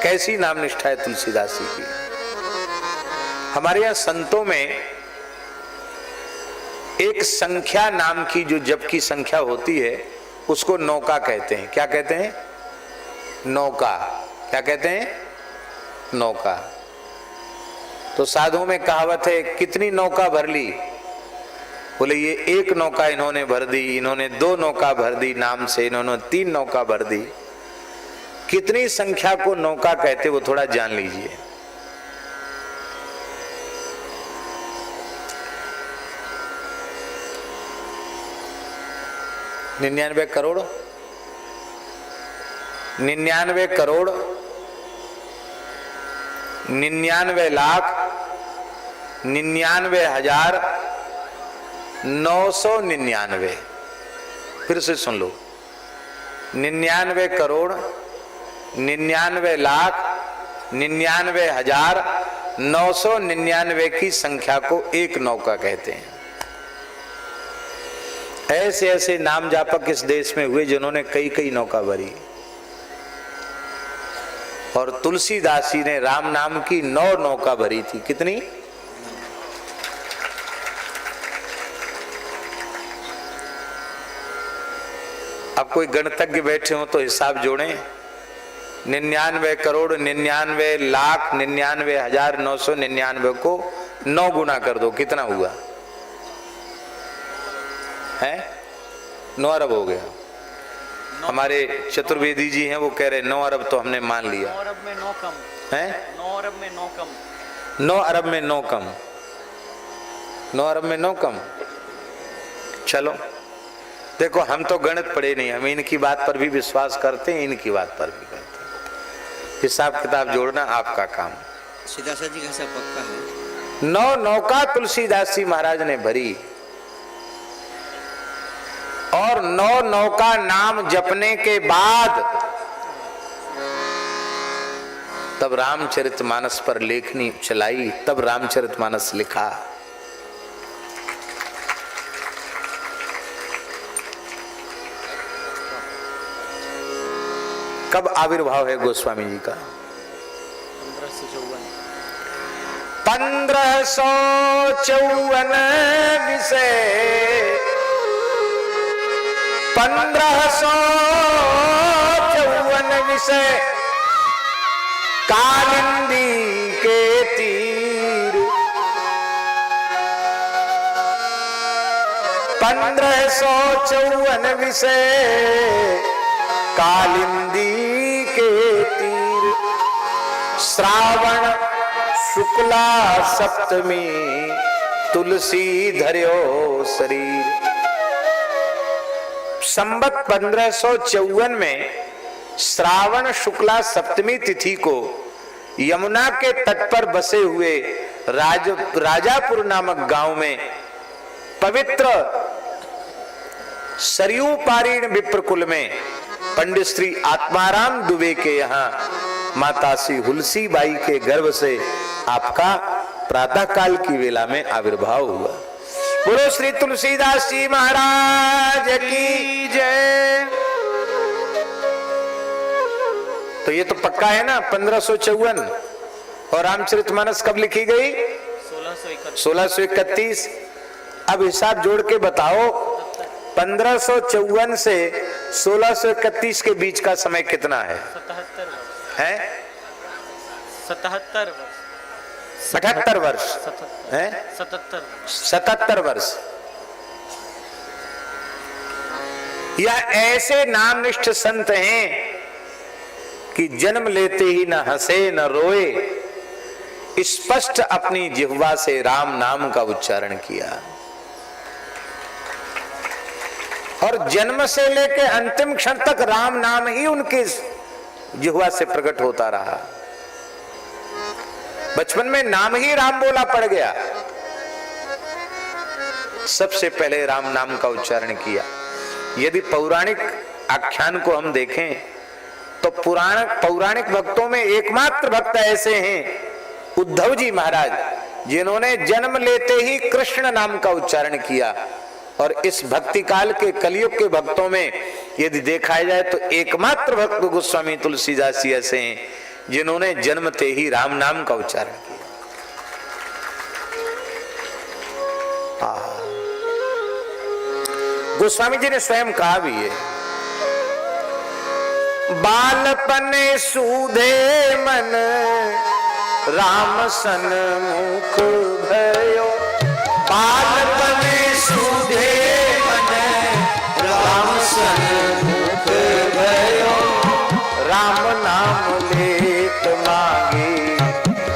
कैसी नाम निष्ठा है तुलसीदास जी की। हमारे यहाँ संतों में एक संख्या नाम की जो जप की संख्या होती है उसको नौका कहते हैं। क्या कहते हैं? नौका। क्या कहते हैं? नौका। तो साधुओं में कहावत है, कितनी नौका भर ली? बोले ये एक नौका इन्होंने भर दी, इन्होंने 2 नौका भर दी नाम से, इन्होंने 3 नौका भर दी। कितनी संख्या को नौका कहते वो थोड़ा जान लीजिए। निन्यानवे करोड़ 99 करोड़ 99 लाख 99,999। फिर से सुन लो, 99 करोड़ 99 लाख 99,999 की संख्या को एक नौका कहते हैं। ऐसे ऐसे नाम जापक इस देश में हुए जिन्होंने कई कई नौका भरी। और तुलसीदास जी ने राम नाम की 9 नौका भरी थी। कितनी? अब कोई गणतज्ञ बैठे हो तो हिसाब जोड़ें। 99 करोड़ 99 लाख 99,999 को 9 गुना कर दो, कितना हुआ है? 9 अरब हो गया। हमारे चतुर्वेदी जी हैं, वो कह रहे 9 अरब तो हमने मान लिया। 9 अरब में 9 कम है, 9 अरब में 9 कम 9 अरब में 9 कम 9 अरब में 9 कम। चलो देखो, हम तो गणित पढ़े नहीं, हम इनकी बात पर भी विश्वास करते हैं, इनकी बात पर भी करते हैं। हिसाब किताब जोड़ना आपका काम। सीधा सा जी कैसा पक्का है। 9 नौका तुलसीदास जी महाराज ने भरी और 9 नौका नाम जपने के बाद तब रामचरितमानस पर लेखनी चलाई, तब रामचरितमानस लिखा। कब आविर्भाव है गोस्वामी जी का? 1554 विषय 1554 विषय कालिंदी के तीर। 1554 विषय कालिंदी के तीर। श्रावण शुक्ला सप्तमी तुलसी धर्यो शरीर। संवत 1554 में श्रावण शुक्ला सप्तमी तिथि को यमुना के तट पर बसे हुए राजापुर नामक गांव में पवित्र सरयू पारीण विप्रकुल में पंडित श्री आत्माराम दुबे के यहाँ माता श्री हुलसी बाई के गर्भ से आपका प्रातः काल की वेला में आविर्भाव हुआ। बोलो श्री तुलसीदास जी महाराज की जय। तो ये तो पक्का है ना 1554। और रामचरितमानस कब लिखी गई? 1631। अब हिसाब जोड़ के बताओ, 1554 से 1631 के बीच का समय कितना है? 77 वर्ष है? 77 वर्ष। या ऐसे नामनिष्ठ संत हैं कि जन्म लेते ही न हंसे न रोए, स्पष्ट अपनी जिह्वा से राम नाम का उच्चारण किया और जन्म से लेकर अंतिम क्षण तक राम नाम ही उनके जिह्वा से प्रकट होता रहा। बचपन में नाम ही राम बोला पड़ गया, सबसे पहले राम नाम का उच्चारण किया। यदि पौराणिक आख्यान को हम देखें तो पौराणिक भक्तों में एकमात्र भक्त ऐसे हैं उद्धव जी महाराज, जिन्होंने जन्म लेते ही कृष्ण नाम का उच्चारण किया। और इस भक्ति काल के कलयुग के भक्तों में यदि देखा जाए तो एकमात्र भक्त गोस्वामी तुलसीदास जी ऐसे हैं जिन्होंने जन्मते ही राम नाम का उच्चारण किया। गोस्वामी जी ने स्वयं कहा भी है, बालपन सूधे मन राम सन मुख भयो, बालपन सूधे मन राम सन मुख भयो, राम नाम लेत मांगे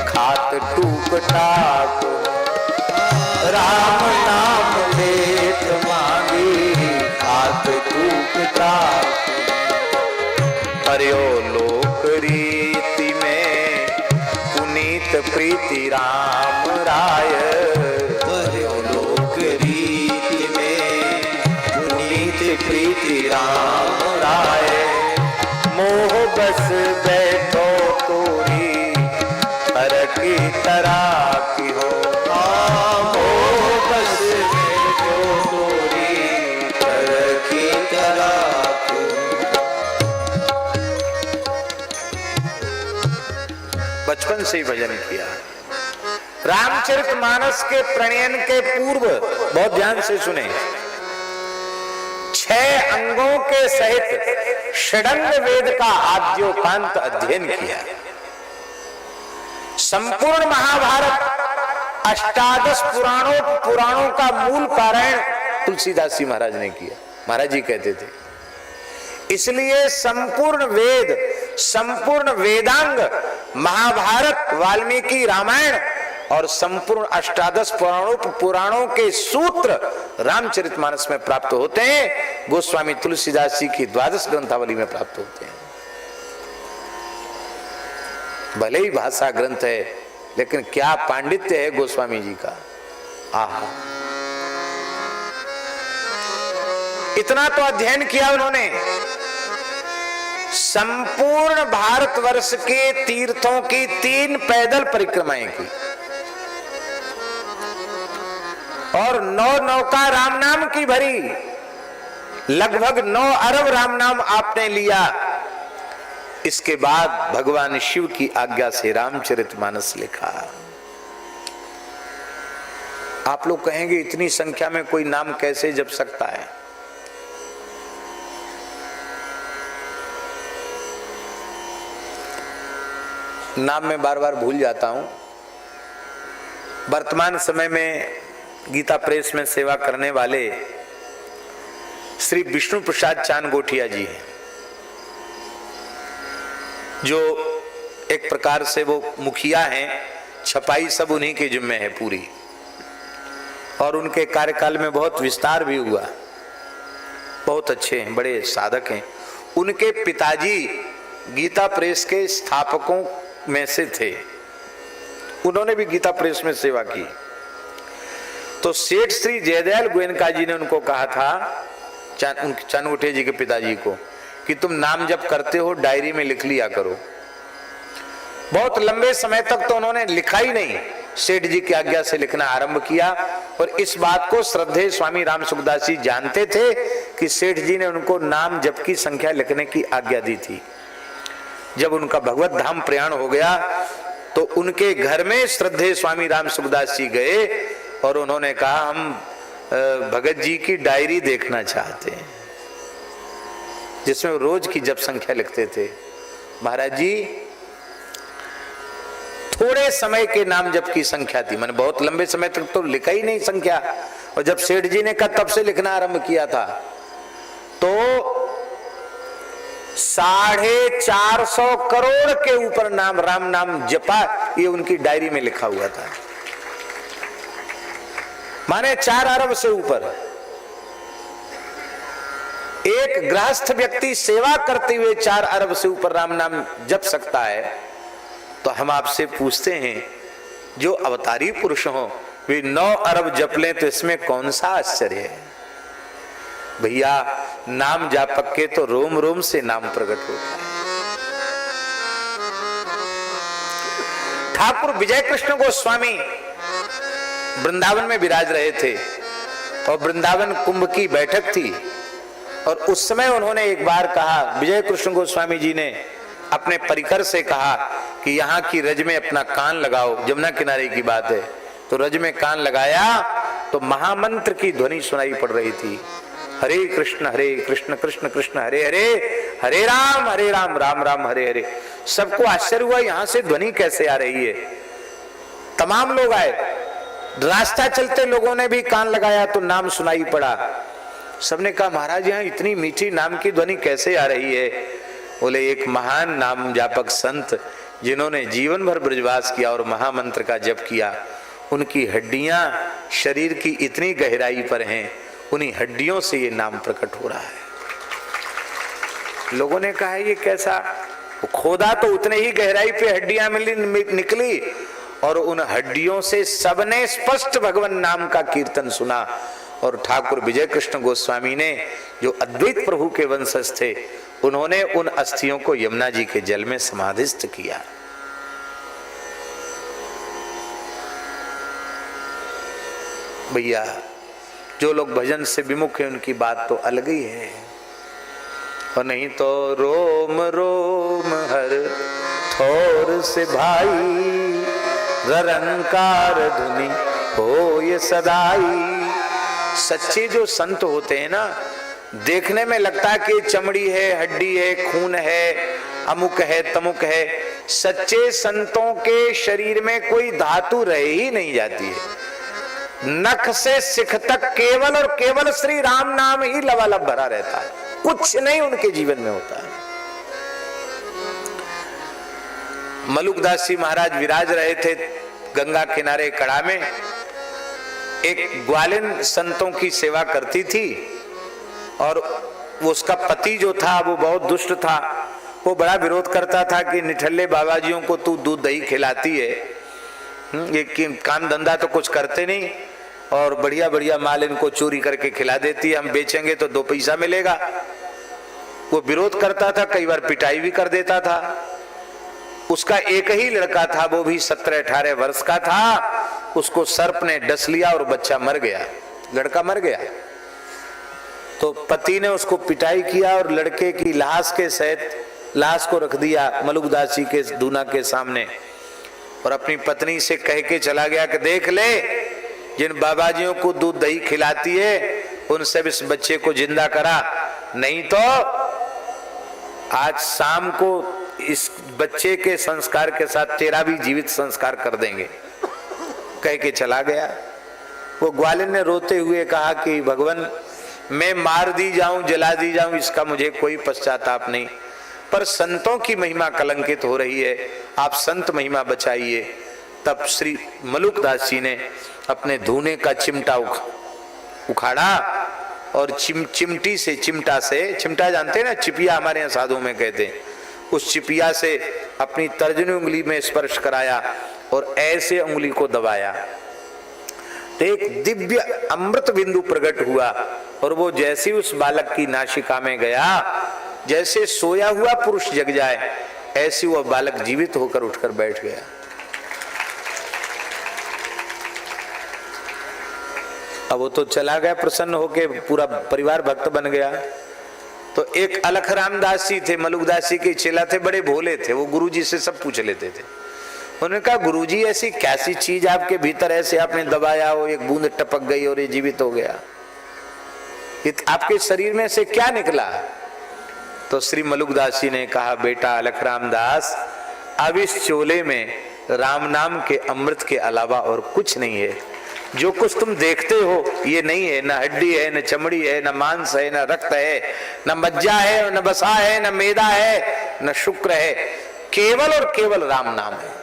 खात टूक टाक, राम नाम लेत मांगे खात टूक टाक, पर्यो लोक रीति में पुनीत प्रीति राम राय, पर्यो लोक रीति में पुनीत प्रीति राम राय, मोह बस बैठो तोरी तरकी तरा की हो, मोह बस बैठो तोरी तरकी तरा की हो। बचपन से ही भजन किया। रामचरितमानस के प्रणयन के पूर्व बहुत ध्यान से सुने, 6 अंगों के सहित षडंग वेद का आद्योपांत अध्ययन किया। संपूर्ण महाभारत 18 पुराणों का मूल पारायण तुलसीदास जी महाराज ने किया। महाराज जी कहते थे इसलिए संपूर्ण वेद, संपूर्ण वेदांग, महाभारत, वाल्मीकि रामायण और संपूर्ण 18 पुराणों के सूत्र रामचरितमानस में प्राप्त होते हैं, गोस्वामी तुलसीदास जी की 12 ग्रंथावली में प्राप्त होते हैं। भले ही भाषा ग्रंथ है, लेकिन क्या पांडित्य है गोस्वामी जी का। आहा, इतना तो अध्ययन किया उन्होंने। संपूर्ण भारतवर्ष के तीर्थों की 3 पैदल परिक्रमाएं की और 9 नौका राम नाम की भरी, लगभग 9 अरब राम नाम आपने लिया। इसके बाद भगवान शिव की आज्ञा से रामचरितमानस लिखा। आप लोग कहेंगे इतनी संख्या में कोई नाम कैसे जप सकता है? नाम मैं बार बार भूल जाता हूं। वर्तमान समय में गीता प्रेस में सेवा करने वाले श्री विष्णु प्रसाद चांद गोठिया जी हैं, जो एक प्रकार से वो मुखिया हैं, छपाई सब उन्हीं के जिम्मे है पूरी, और उनके कार्यकाल में बहुत विस्तार भी हुआ। बहुत अच्छे हैं, बड़े साधक हैं। उनके पिताजी गीता प्रेस के स्थापकों में से थे, उन्होंने भी गीता प्रेस में सेवा की। तो सेठ श्री जयदयाल गोयनका जी ने उनको कहा था, चांदगोठिया जी के पिताजी को, कि तुम नाम जब करते हो डायरी में लिख लिया करो। बहुत लंबे समय तक तो उन्होंने लिखा ही नहीं, सेठ जी की आज्ञा से लिखना आरंभ किया। और इस बात को श्रद्धेय स्वामी राम सुखदास जी जानते थे कि सेठ जी ने उनको नाम जप की संख्या लिखने की आज्ञा दी थी। जब उनका भगवत धाम प्रयाण हो गया तो उनके घर में श्रद्धेय स्वामी राम सुखदास जी गए और उन्होंने कहा, हम भगत जी की डायरी देखना चाहते हैं, जिसमें रोज की जप संख्या लिखते थे। महाराज जी, थोड़े समय के नाम जप की संख्या थी, मैंने बहुत लंबे समय तक तो लिखा ही नहीं संख्या। और जब सेठ जी ने कहा तब से लिखना आरंभ किया था, तो 450 करोड़ के ऊपर नाम राम नाम जपा, ये उनकी डायरी में लिखा हुआ था। माने 4 अरब से ऊपर। एक गृहस्थ व्यक्ति सेवा करते हुए 4 अरब से ऊपर राम नाम जप सकता है, तो हम आपसे पूछते हैं, जो अवतारी पुरुष हो वे 9 अरब जप लें तो इसमें कौन सा आश्चर्य है? भैया नाम जापक के तो रोम रोम से नाम प्रकट होता है। ठाकुर विजय कृष्ण गोस्वामी वृंदावन में विराज रहे थे और वृंदावन कुंभ की बैठक थी, और उस समय उन्होंने एक बार कहा, विजय कृष्ण गोस्वामी जी ने अपने परिकर से कहा कि यहाँ की रज में अपना कान लगाओ। जमुना किनारे की बात है, तो रज में कान लगाया तो महामंत्र की ध्वनि सुनाई पड़ रही थी, हरे कृष्ण कृष्ण कृष्ण हरे हरे, हरे राम राम राम हरे हरे। सबको आश्चर्य हुआ, यहां से ध्वनि कैसे आ रही है। तमाम लोग आए, रास्ता चलते लोगों ने भी कान लगाया तो नाम सुनाई पड़ा। सबने कहा, महाराज यहाँ इतनी मीठी नाम की ध्वनि कैसे आ रही है। बोले, एक महान नाम जापक संत जिन्होंने जीवन भर ब्रजवास किया और महामंत्र का जप किया, उनकी हड्डियां शरीर की इतनी गहराई पर हैं, उन्हीं हड्डियों से ये नाम प्रकट हो रहा है। लोगों ने कहा, ये कैसा। खोदा तो उतने ही गहराई पे हड्डियां निकली, और उन हड्डियों से सबने स्पष्ट भगवान नाम का कीर्तन सुना। और ठाकुर विजय कृष्ण गोस्वामी ने, जो अद्वैत प्रभु के वंशज थे, उन्होंने उन अस्थियों को यमुना जी के जल में समाधिस्थ किया। भैया जो लोग भजन से विमुख है उनकी बात तो अलग ही है, और नहीं तो रोम रोम हर ठोर से भाई, रंकार धुनी हो ये सदाई। सच्चे जो संत होते हैं ना, देखने में लगता है कि चमड़ी है, हड्डी है, खून है, अमुक है, तमुक है। सच्चे संतों के शरीर में कोई धातु रह ही नहीं जाती है। नख से सिख तक केवल और केवल श्री राम नाम ही लबालब भरा रहता है, कुछ नहीं उनके जीवन में होता है। मलुकदास जी महाराज विराज रहे थे गंगा किनारे कड़ा में। एक ग्वालिन संतों की सेवा करती थी, और उसका पति जो था वो बहुत दुष्ट था। वो बड़ा विरोध करता था कि निठल्ले बाबाजियों को तू दूध दही खिलाती है, ये काम धंधा तो कुछ करते नहीं, और बढ़िया बढ़िया माल इनको चोरी करके खिला देती है, हम बेचेंगे तो 2 पैसा मिलेगा। वो विरोध करता था, कई बार पिटाई भी कर देता था। उसका एक ही लड़का था, वो भी 17-18 वर्ष का था। उसको सर्प ने डस लिया और बच्चा मर गया, लड़का मर गया। तो पति ने उसको पिटाई किया और लड़के की लाश के सहित लाश को रख दिया मलुकदास जी के दूना के सामने, और अपनी पत्नी से कह के चला गया कि देख ले, जिन बाबाजियों को दूध दही खिलाती है उनसे इस बच्चे को जिंदा करा, नहीं तो आज शाम को इस बच्चे के संस्कार के साथ तेरा भी जीवित संस्कार कर देंगे। कह के चला गया। वो ग्वालिन ने रोते हुए कहा कि भगवान, मैं मार दी जाऊं, जला दी जाऊं, इसका मुझे कोई पश्चाताप नहीं, पर संतों की महिमा कलंकित हो रही है, आप संत महिमा बचाइए। तब श्री मलुकदास जी ने अपने धूने का चिमटा उखाड़ा और चिमटी से, चिमटा जानते हैं ना, चिपिया हमारे यहाँ साधुओं में कहते हैं, उस चिपिया से अपनी तर्जनी उंगली में स्पर्श कराया और ऐसे उंगली को दबाया तो एक दिव्य अमृत बिंदु प्रकट हुआ, और वो जैसे उस बालक की नासिका में गया, जैसे सोया हुआ पुरुष जग जाए, ऐसे वह बालक जीवित होकर उठकर बैठ गया। अब वो तो चला गया प्रसन्न होके, पूरा परिवार भक्त बन गया। तो एक अलख रामदास जी थे, मलुकदास जी के चेला थे, बड़े भोले थे। वो गुरुजी से सब पूछ लेते थे। उन्होंने कहा, गुरुजी ऐसी कैसी चीज आपके भीतर, ऐसे आपने दबाया हो, एक बूंद टपक गई और ये जीवित हो गया, आपके शरीर में से क्या निकला? तो श्री मलुकदास जी ने कहा, बेटा अलख रामदास, अब इस चोले में राम नाम के अमृत के अलावा और कुछ नहीं है। जो कुछ तुम देखते हो ये नहीं है, न हड्डी है, न चमड़ी है, न मांस है, न रक्त है, न मज्जा है, न बसा है, न मेदा है, न शुक्र है, केवल और केवल राम नाम है।